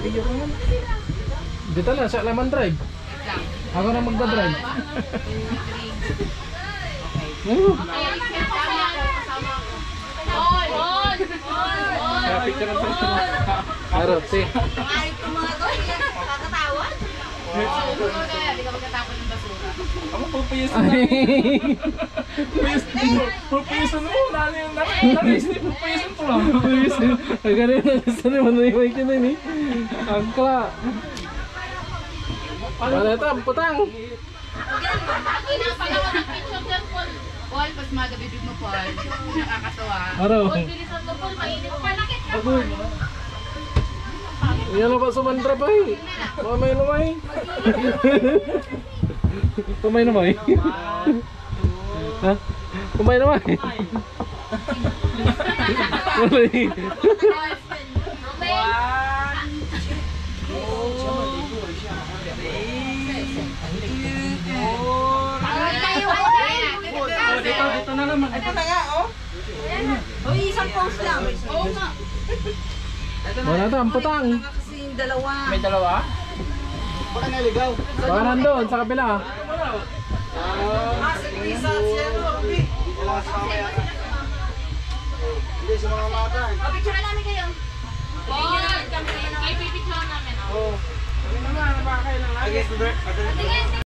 Dito lang, siya naman drive. Ako na magdadrive. Kaya picture ng picture. Araw, si. Ay, kung mga to, kakatawad. Hindi ka magkatapon ng basura. Ako pupuyasan na. Pupuyasan mo. Nanis-nip pupuyasan ko lang. Ang ganun na gusto naman na yung mic yun eh. Angkla. Wala ito, ang putang. Pinapagawa ng picture dyan, Paul. Paul, pas magabibig mo, Paul. Nakakatawa. Araw. Paul, bilisan mo, Paul. Mainit ka. Palakit ka, Ako. Yan na pa sumandra pa eh. Mamay namay. Kumay namay. Ha? Kumay namay. Malay. Dito na naman. Ito na nga, oh. Uy, isang post lang. Oo nga. Wala ito, ang putang. Kasi yung dalawa. May dalawa? Baka nandun, sa kabila. Picture namin kayo. Paul, kayo pipicture namin. Oo. Ano naman, napakailan lang.